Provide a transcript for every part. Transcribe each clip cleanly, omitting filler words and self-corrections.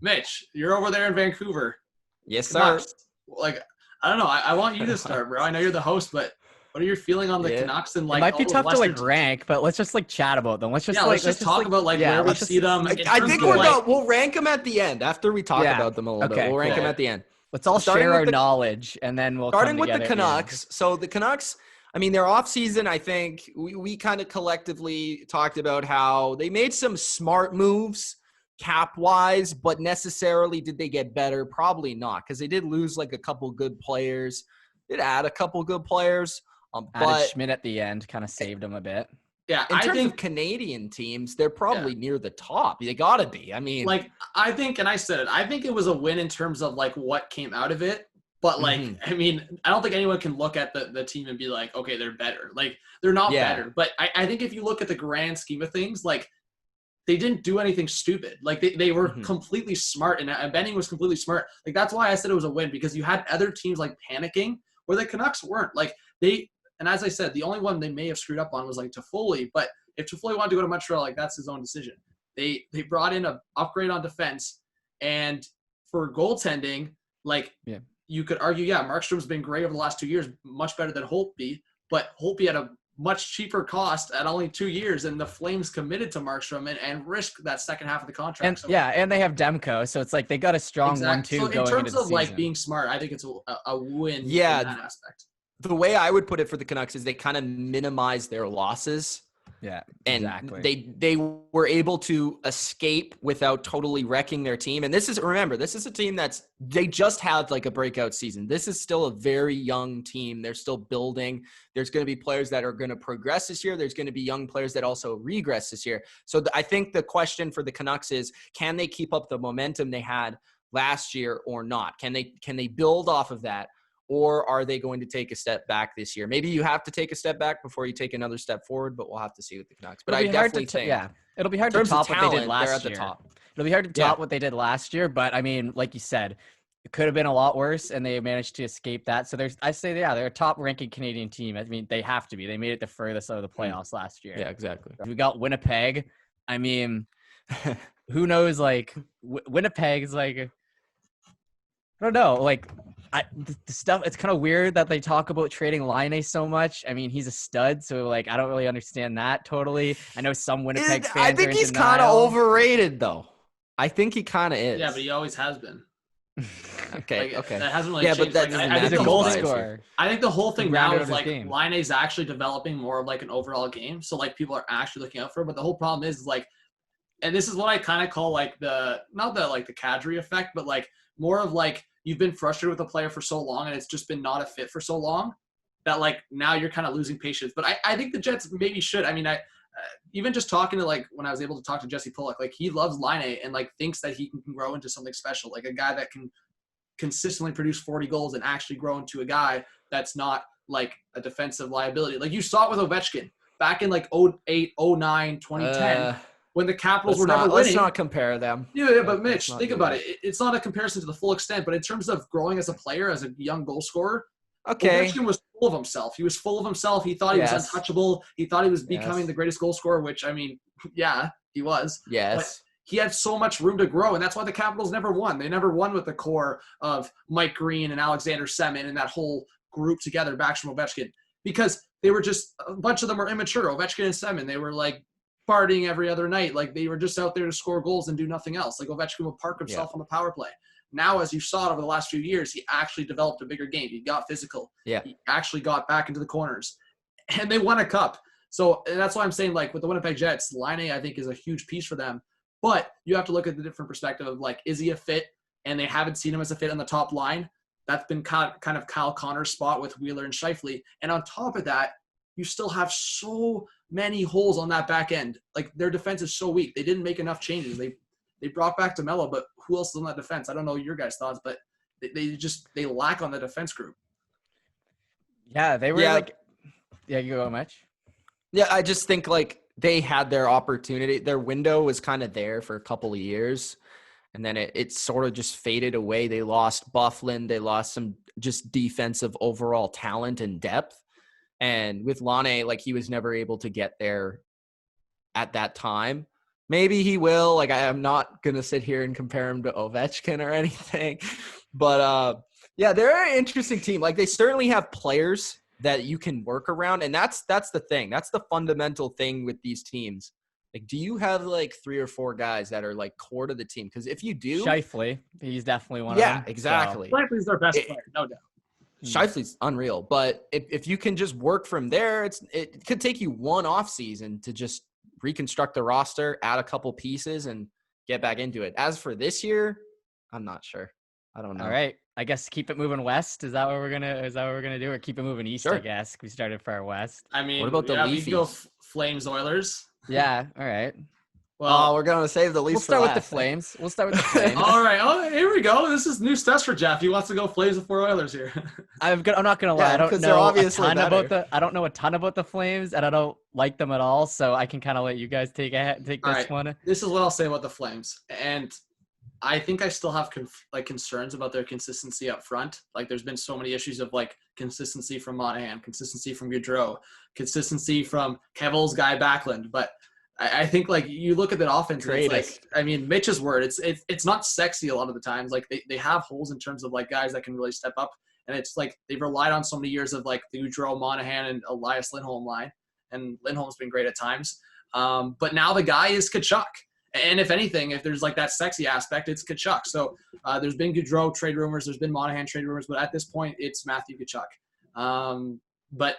Mitch, you're over there in Vancouver. Yes, sir. Canucks. Like, I don't know. I want you to start, bro. I know you're the host, but what are you feeling on the Canucks and like? It might be all tough those to Western like rank, but let's just like chat about them. Let's just let's just talk about like where we see them. I think we'll rank them at the end after we talk about them a little bit. We'll rank them at the end. Let's all share our knowledge, and then we'll starting with the Canucks. So the Canucks, I mean, their offseason, I think we kind of collectively talked about how they made some smart moves cap-wise, but necessarily did they get better? Probably not, because they did lose like a couple good players. Did add a couple good players. Added Schmidt at the end, kind of saved them a bit. Yeah, in terms of Canadian teams, they're probably near the top. They got to be. I mean, like, I think, and I said it, I think it was a win in terms of like what came out of it. But like, I mean, I don't think anyone can look at the team and be like, okay, they're better. Like, they're not better. But I think if you look at the grand scheme of things, like, they didn't do anything stupid. Like, they were completely smart, and Benning was completely smart. Like, that's why I said it was a win, because you had other teams like panicking where the Canucks weren't. Like, and as I said, the only one they may have screwed up on was like Toffoli. But if Toffoli wanted to go to Montreal, like, that's his own decision. They brought in an upgrade on defense, and for goaltending, like, you could argue, Markstrom's been great over the last 2 years, much better than Holtby. But Holtby had a much cheaper cost at only 2 years, and the Flames committed to Markstrom and risked that second half of the contract. And and they have Demko, so it's like they got a strong 1-2 so going into the in terms of season. Like being smart, I think it's a win in that aspect. The way I would put it for the Canucks is they kind of minimize their losses. Yeah, and exactly. They were able to escape without totally wrecking their team. And this is a team they just had like a breakout season. This is still a very young team. They're still building. There's going to be players that are going to progress this year. There's going to be young players that also regress this year. So I think the question for the Canucks is, can they keep up the momentum they had last year or not? Can they build off of that? Or are they going to take a step back this year? Maybe you have to take a step back before you take another step forward, but we'll have to see with the Canucks. But I definitely think, it'll be hard to top what they did last year. It'll be hard to top what they did last year, but I mean, like you said, it could have been a lot worse, and they managed to escape that. So they're a top-ranking Canadian team. I mean, they have to be. They made it the furthest out of the playoffs last year. Yeah, exactly. We got Winnipeg. I mean, who knows? Like Winnipeg's like, I don't know, like. The stuff, it's kind of weird that they talk about trading Laine so much. I mean, he's a stud, so like I don't really understand that totally. I know some Winnipeg fans. I think he's kind of overrated, though. I think he kind of is. Yeah, but he always has been. Okay. That hasn't really changed. But that I think he's a goal scorer. I think the whole thing now is like Laine's actually developing more of like an overall game, so like people are actually looking out for him. But the whole problem is like, and this is what I kind of call like the Kadri effect, but like more of like, you've been frustrated with a player for so long and it's just been not a fit for so long that like now you're kind of losing patience. But I think the Jets maybe should. I mean, even just talking to like when I was able to talk to Jesse Pullock, like he loves Laine and like thinks that he can grow into something special, like a guy that can consistently produce 40 goals and actually grow into a guy that's not like a defensive liability. Like you saw it with Ovechkin back in like 08, 09, 2010. When the Capitals were never winning. Let's not compare them. Yeah, but Mitch, think about it. It's not a comparison to the full extent, but in terms of growing as a player, as a young goal scorer, Ovechkin was full of himself. He was full of himself. He thought he was untouchable. He thought he was becoming the greatest goal scorer, which, I mean, yeah, he was. Yes. But he had so much room to grow, and that's why the Capitals never won. They never won with the core of Mike Green and Alexander Semin and that whole group together, Backstrom, Ovechkin, because they were just – a bunch of them were immature. Ovechkin and Semin, they were like – partying every other night. Like they were just out there to score goals and do nothing else. Like Ovechkin would park himself on the power play. Now, as you saw it over the last few years, he actually developed a bigger game. He got physical. Yeah. He actually got back into the corners. And they won a cup. So and that's why I'm saying, like, with the Winnipeg Jets, Laine, I think, is a huge piece for them. But you have to look at the different perspective of, like, is he a fit? And they haven't seen him as a fit on the top line. That's been kind of Kyle Connor's spot with Wheeler and Scheifele. And on top of that, you still have so many holes on that back end. Like, their defense is so weak. They didn't make enough changes. They brought back DeMello, but who else is on that defense? I don't know your guys' thoughts, but they lack on the defense group. Yeah, they were you go, Mitch. Yeah, I just think like they had their opportunity. Their window was kind of there for a couple of years, and then it sort of just faded away. They lost Byfuglien. They lost some just defensive overall talent and depth. And with Laine, like he was never able to get there at that time. Maybe he will. Like, I'm not going to sit here and compare him to Ovechkin or anything. But, yeah, they're an interesting team. Like, they certainly have players that you can work around. And that's the thing. That's the fundamental thing with these teams. Like, do you have, like, 3 or 4 guys that are, like, core to the team? Because if you do – Scheifele, he's definitely one of them. Yeah, exactly. So. Scheifele's their best player, no doubt. Scheifele's unreal. But if you can just work from there, it could take you one off season to just reconstruct the roster, add a couple pieces, and get back into it. As for this year, I'm not sure. I don't know. All right. I guess keep it moving west. Is that what we're gonna do? Or keep it moving east, Sure. I guess. We started far west. I mean, what about the we can go Leafs? Flames Oilers. Yeah, all right. Well, we're gonna save the Leafs. We'll start with the Flames. We'll start with the Flames. All right. Oh, here we go. This is new stuff for Jeff. He wants to go Flames before Oilers here. I'm not gonna lie. Yeah, I don't because know they're a obviously ton better. about a ton about the Flames, and I don't like them at all. So I can kind of let you guys take this right. one. This is what I'll say about the Flames, and I think I still have concerns about their consistency up front. Like, there's been so many issues of like consistency from Monahan, consistency from Gaudreau, consistency from Kevil's guy Backlund, but I think like you look at that offense, and it's like, I mean, Mitch's word, it's not sexy a lot of the times. Like they have holes in terms of like guys that can really step up, and it's like they've relied on so many years of like the Gaudreau, Monahan, and Elias Lindholm line, and Lindholm's been great at times. But now the guy is Tkachuk, and if anything, if there's like that sexy aspect, it's Tkachuk. So there's been Gaudreau trade rumors, there's been Monahan trade rumors, but at this point, it's Matthew Tkachuk. But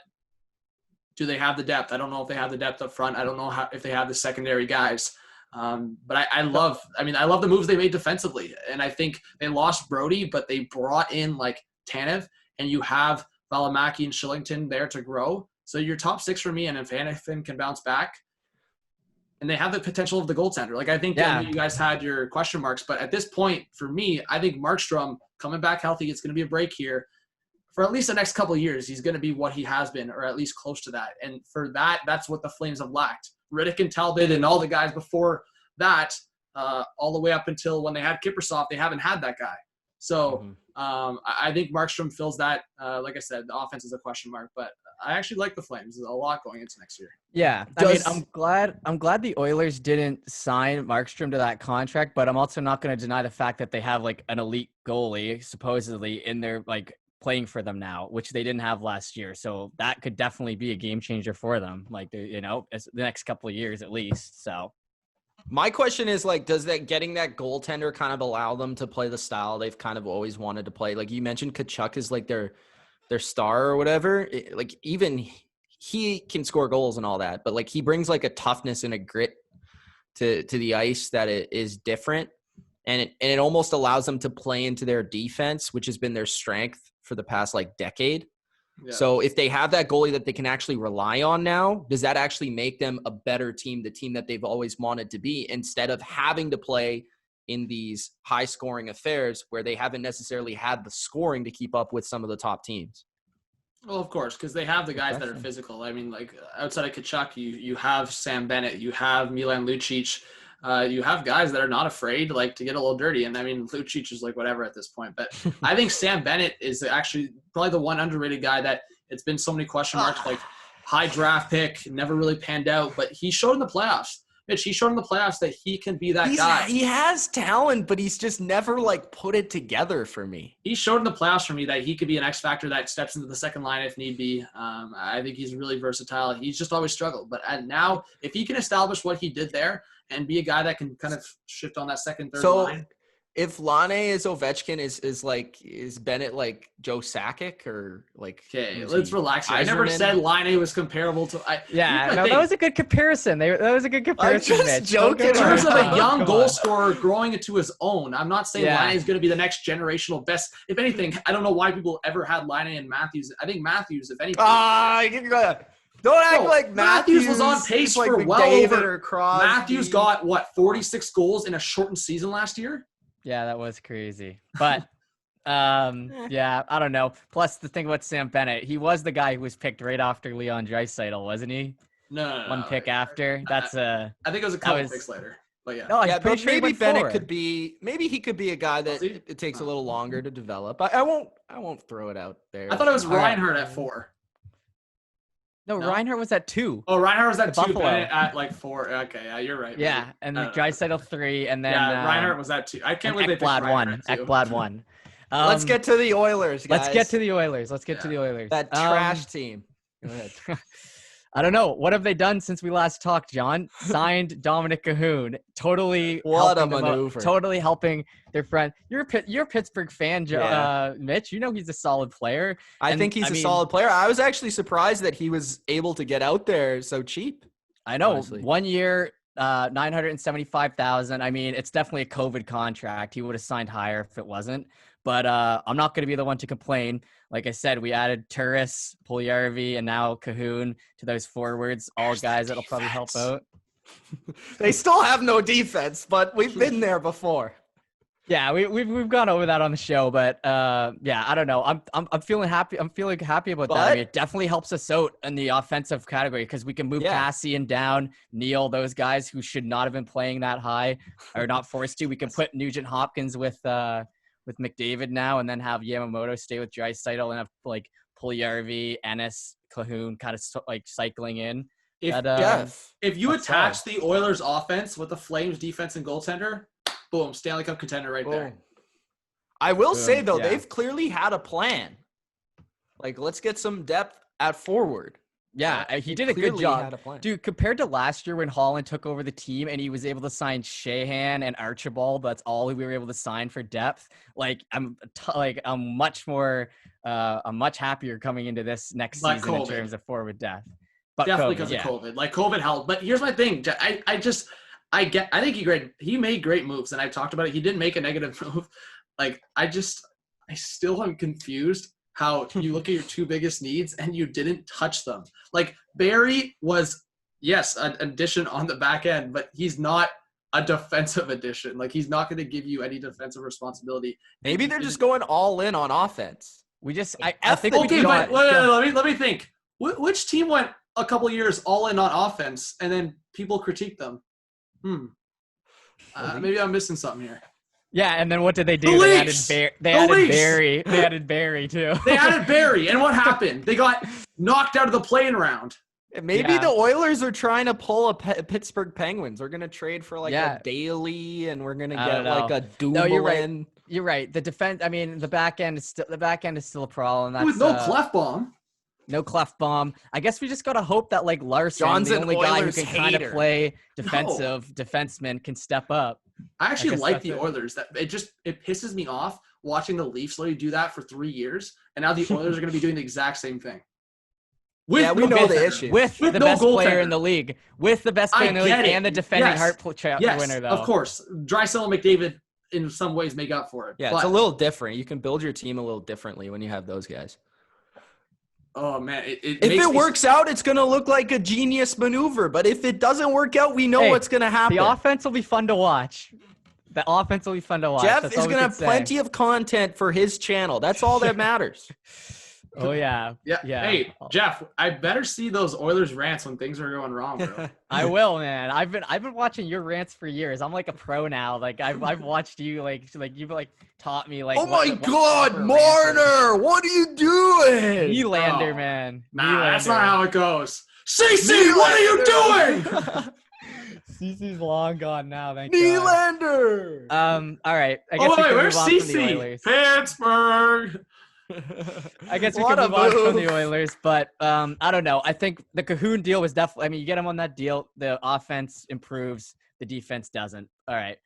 do they have the depth? I don't know if they have the depth up front. I don't know if they have the secondary guys. But I love the moves they made defensively. And I think they lost Brody, but they brought in like Tanev, and you have Valimaki and Shillington there to grow. So your top 6 for me, and if Hanifin can bounce back, and they have the potential of the goaltender. Like, I think you guys had your question marks, but at this point, for me, I think Markstrom coming back healthy, it's going to be a break here. For at least the next couple of years, he's going to be what he has been, or at least close to that. And for that, that's what the Flames have lacked. Riddick and Talbot and all the guys before that, all the way up until when they had Kiprusoff, they haven't had that guy. So I think Markstrom fills that. Like I said, the offense is a question mark, but I actually like the Flames. There's a lot going into next year. Yeah, I mean, I'm glad the Oilers didn't sign Markstrom to that contract, but I'm also not going to deny the fact that they have like an elite goalie supposedly in their like playing for them now, which they didn't have last year. So that could definitely be a game changer for them. Like, you know, the next couple of years at least. So my question is, like, does that getting that goaltender kind of allow them to play the style they've kind of always wanted to play? Like you mentioned, Tkachuk is like their star or whatever. Like, even he can score goals and all that, but like he brings like a toughness and a grit to the ice that it is different. And it almost allows them to play into their defense, which has been their strength for the past like decade. Yeah. So if they have that goalie that they can actually rely on now, does that actually make them a better team, the team that they've always wanted to be, instead of having to play in these high scoring affairs where they haven't necessarily had the scoring to keep up with some of the top teams? Well, of course, because they have the guys that are physical. I mean, like outside of Tkachuk, you have Sam Bennett, you have Milan Lucic. You have guys that are not afraid, like, to get a little dirty. And I mean, Lucic is like whatever at this point. But I think Sam Bennett is actually probably the one underrated guy that it's been so many question marks, like high draft pick, never really panned out. But he showed in the playoffs. Mitch, he showed in the playoffs that he can be that guy. He has talent, but he's just never like put it together for me. He showed in the playoffs for me that he could be an X factor that steps into the second line if need be. I think he's really versatile. He's just always struggled. But now, if he can establish what he did there and be a guy that can kind of shift on that second, third line. If Laine is Ovechkin, is Bennett like Joe Sakic or like? Okay, let's relax. I never said Laine was comparable to. That was a good comparison. That was a good comparison. I'm just joking. In terms of a young goal scorer growing into his own, I'm not saying Laine is going to be the next generational best. If anything, I don't know why people ever had Laine and Matthews. I think Matthews, if anything. Don't act like Matthews was on pace like for McDavid well over. Or Crosby. Matthews got 46 goals in a shortened season last year. Yeah, that was crazy. But, yeah, I don't know. Plus, the thing about Sam Bennett, he was the guy who was picked right after Leon Draisaitl, wasn't he? No. One pick after. I think it was a couple picks later. But yeah. No, but maybe Bennett could be. Maybe he could be a guy that it takes a little longer to develop. I won't throw it out there. I thought it was Reinhardt at 4. No, Reinhart was at 2. Oh, Reinhart was at 2, Buffalo. Bennett at like 4. Okay, yeah, you're right. Yeah, and Draisaitl 3, and then Reinhart was at 2. I can't believe they picked Reinhart at 2. Ekblad 1. Let's get to the Oilers, guys. Let's get to the Oilers. That trash team. Go ahead. I don't know. What have they done since we last talked, John? Signed Dominic Cahoon. Totally what a maneuver. Totally helping their friend. You're a Pittsburgh fan, Mitch. You know he's a solid player. I think he's a solid player. I was actually surprised that he was able to get out there so cheap. I know. Honestly. 1 year, $975,000. I mean, it's definitely a COVID contract. He would have signed higher if it wasn't. But I'm not going to be the one to complain. Like I said, we added Turris, Puljujarvi, and now Cahoon to those forwards. All guys that'll probably help out. They still have no defense, but we've been there before. Yeah, we've gone over that on the show, but I don't know. I'm feeling happy. I'm feeling happy about that. I mean, it definitely helps us out in the offensive category because we can move Cassian down, Neal, those guys who should not have been playing that high are not forced to. We can put Nugent Hopkins with McDavid now, and then have Yamamoto stay with Draisaitl and have like Puljujarvi, Ennis, Cahoon kind of like cycling in. If you attach the Oilers offense with the Flames defense and goaltender, boom, Stanley Cup contender right there. I will say though, they've clearly had a plan. Like, let's get some depth at forward. Yeah, he did a good job. Dude, compared to last year when Holland took over the team and he was able to sign Sheahan and Archibald, that's all we were able to sign for depth. Like, I'm much happier coming into this next season in terms of forward depth. But definitely because of COVID. Like, COVID helped. But here's my thing. I think he made great moves, and I've talked about it. He didn't make a negative move. Like, I still am confused how you look at your 2 biggest needs and you didn't touch them. Like, Barry was, yes, an addition on the back end, but he's not a defensive addition. Like, he's not going to give you any defensive responsibility. Maybe they're just going all in on offense. I think okay, but let me think. Which team went a couple years all in on offense and then people critique them? Maybe I'm missing something here. Yeah, and then what did they do? They added Barry. They added Barry too. They added Barry, and what happened? They got knocked out of the play-in round. Maybe the Oilers are trying to pull a Pittsburgh Penguins. We're gonna trade for a Daly, and we're gonna get like a Dumoulin. No, you're right. The defense. I mean, the back end is still a problem. That's, with no Clefbaum. No Clefbaum. I guess we just gotta hope that like Larson, the only guy who can kind of play defenseman, can step up. I actually like the Oilers. That it pisses me off watching the Leafs literally do that for 3 years, and now the Oilers are going to be doing the exact same thing. We know the issue. With the best player in the league, and the defending Hart winner, though. Of course, Draisaitl and McDavid in some ways make up for it. Yeah, it's a little different. You can build your team a little differently when you have those guys. Oh man, if it works out, it's going to look like a genius maneuver. But if it doesn't work out, we know what's going to happen. The offense will be fun to watch. Jeff is going to have plenty of content for his channel. That's all that matters. Oh yeah. Hey, Jeff, I better see those Oilers rants when things are going wrong, bro. I will, man. I've been watching your rants for years. I'm like a pro now. Like I've watched you like you've like taught me like. Oh my God, Marner! What are you doing? Nylander, man. Nah, that's not how it goes. CC, what are you doing? CC's long gone now. Thank Nylander. God. All right. I guess where's CC? Pittsburgh. I guess we can move on from the Oilers, but I don't know. I think the Cahoon deal was definitely. I mean, you get him on that deal, the offense improves, the defense doesn't. All right,